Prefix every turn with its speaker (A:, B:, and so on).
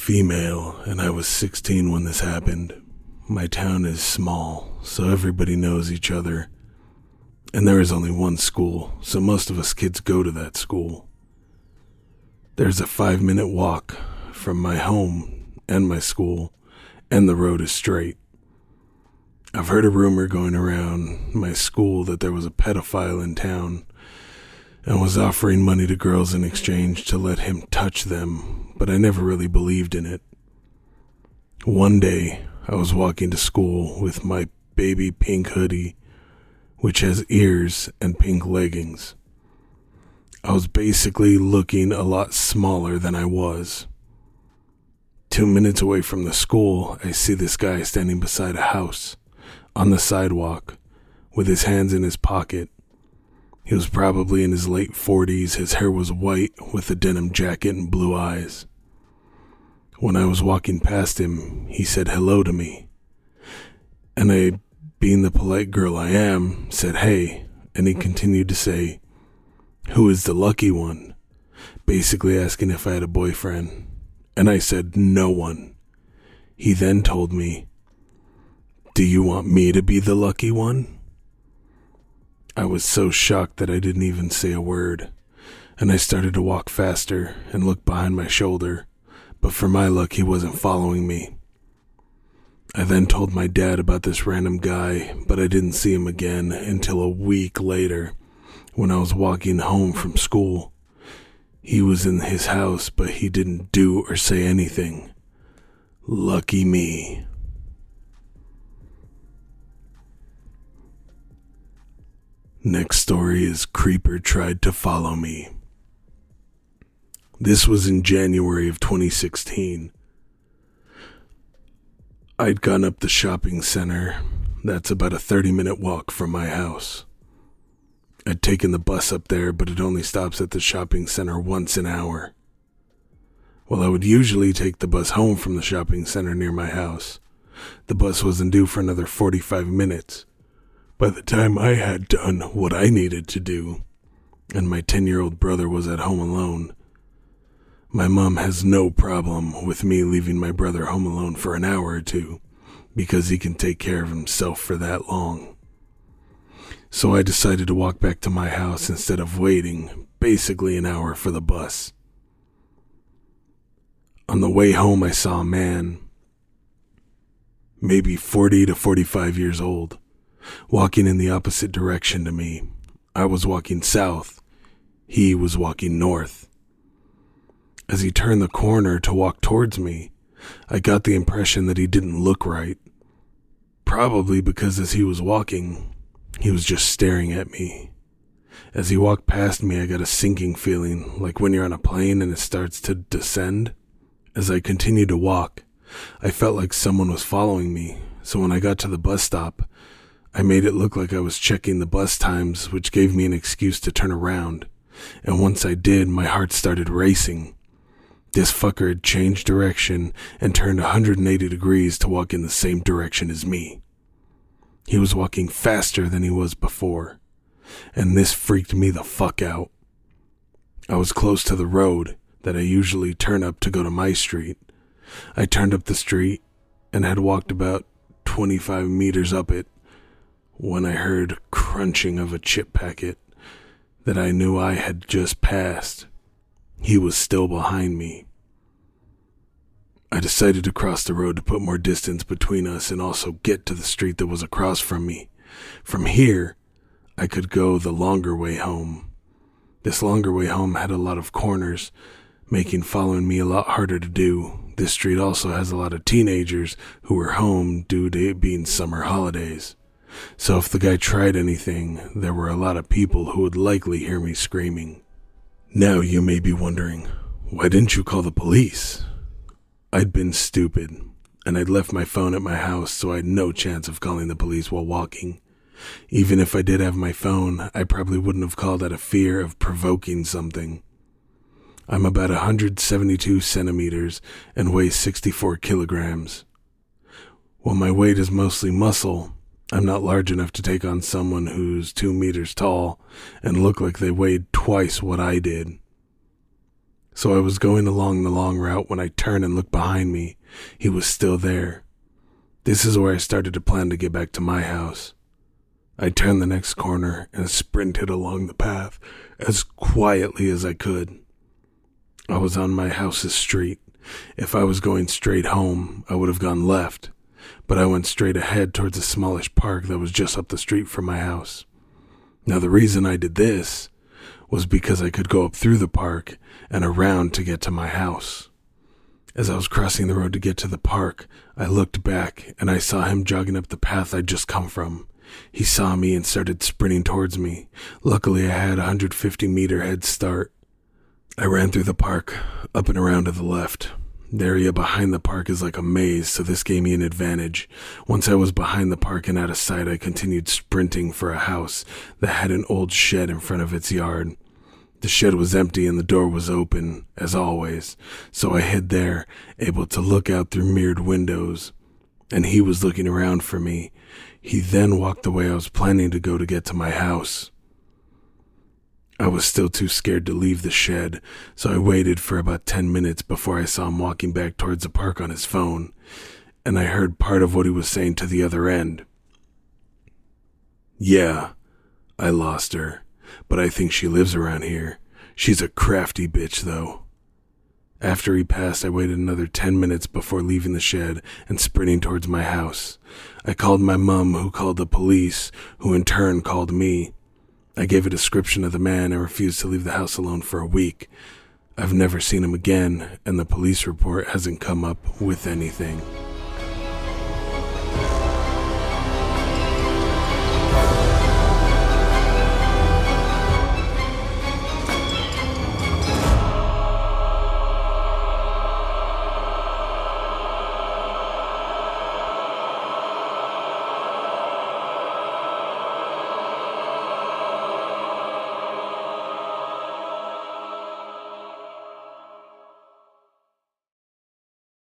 A: female, and I was 16 when this happened. My town is small, so everybody knows each other. And there is only one school, so most of us kids go to that school. There's a 5-minute walk from my home and my school, and the road is straight. I've heard a rumor going around my school that there was a pedophile in town and was offering money to girls in exchange to let him touch them, but I never really believed in it. One day, I was walking to school with my baby pink hoodie, which has ears and pink leggings. I was basically looking a lot smaller than I was. 2 minutes away from the school, I see this guy standing beside a house, on the sidewalk, with his hands in his pocket. He was probably in his late 40s, his hair was white, with a denim jacket and blue eyes. When I was walking past him, he said hello to me. And I, being the polite girl I am, said hey, and he continued to say, "Who is the lucky one?" Basically asking if I had a boyfriend. And I said, "No one." He then told me, "Do you want me to be the lucky one?" I was so shocked that I didn't even say a word, and I started to walk faster and look behind my shoulder. But for my luck, he wasn't following me. I then told my dad about this random guy, but I didn't see him again until a week later when I was walking home from school. He was in his house, but he didn't do or say anything. Lucky me. Next story is Creeper Tried to Follow Me. This was in January of 2016. I'd gone up the shopping center. That's about a 30-minute walk from my house. I'd taken the bus up there, but it only stops at the shopping center once an hour. Well, I would usually take the bus home from the shopping center near my house. The bus wasn't due for another 45 minutes. By the time I had done what I needed to do, and my 10-year-old brother was at home alone, my mom has no problem with me leaving my brother home alone for an hour or two, because he can take care of himself for that long. So I decided to walk back to my house instead of waiting basically an hour for the bus. On the way home, I saw a man, maybe 40 to 45 years old, walking in the opposite direction to me. I was walking south. He was walking north. As he turned the corner to walk towards me, I got the impression that he didn't look right. Probably because as he was walking, he was just staring at me. As he walked past me, I got a sinking feeling, like when you're on a plane and it starts to descend. As I continued to walk, I felt like someone was following me, so when I got to the bus stop, I made it look like I was checking the bus times, which gave me an excuse to turn around. And once I did, my heart started racing. This fucker had changed direction and turned 180 degrees to walk in the same direction as me. He was walking faster than he was before, and this freaked me the fuck out. I was close to the road that I usually turn up to go to my street. I turned up the street and had walked about 25 meters up it when I heard crunching of a chip packet that I knew I had just passed. He was still behind me. I decided to cross the road to put more distance between us and also get to the street that was across from me. From here, I could go the longer way home. This longer way home had a lot of corners, making following me a lot harder to do. This street also has a lot of teenagers who were home due to it being summer holidays. So if the guy tried anything, there were a lot of people who would likely hear me screaming. Now you may be wondering, why didn't you call the police? I'd been stupid, and I'd left my phone at my house, so I had no chance of calling the police while walking. Even if I did have my phone, I probably wouldn't have called out of fear of provoking something. I'm about 172 centimeters and weigh 64 kilograms. While my weight is mostly muscle, I'm not large enough to take on someone who's 2 meters tall and look like they weighed twice what I did. So I was going along the long route when I turned and looked behind me. He was still there. This is where I started to plan to get back to my house. I turned the next corner and sprinted along the path as quietly as I could. I was on my house's street. If I was going straight home, I would have gone left, but I went straight ahead towards a smallish park that was just up the street from my house. Now the reason I did this was because I could go up through the park and around to get to my house. As I was crossing the road to get to the park, I looked back and I saw him jogging up the path I'd just come from. He saw me and started sprinting towards me. Luckily, I had a 150-meter head start. I ran through the park, up and around to the left. The area behind the park is like a maze, so this gave me an advantage. Once I was behind the park and out of sight, I continued sprinting for a house that had an old shed in front of its yard. The shed was empty and the door was open, as always, so I hid there, able to look out through mirrored windows. And he was looking around for me. He then walked the way I was planning to go to get to my house. I was still too scared to leave the shed, so I waited for about 10 minutes before I saw him walking back towards the park on his phone, and I heard part of what he was saying to the other end. "Yeah, I lost her, but I think she lives around here. She's a crafty bitch, though." After he passed, I waited another 10 minutes before leaving the shed and sprinting towards my house. I called my mom, who called the police, who in turn called me. I gave a description of the man and refused to leave the house alone for a week. I've never seen him again, and the police report hasn't come up with anything.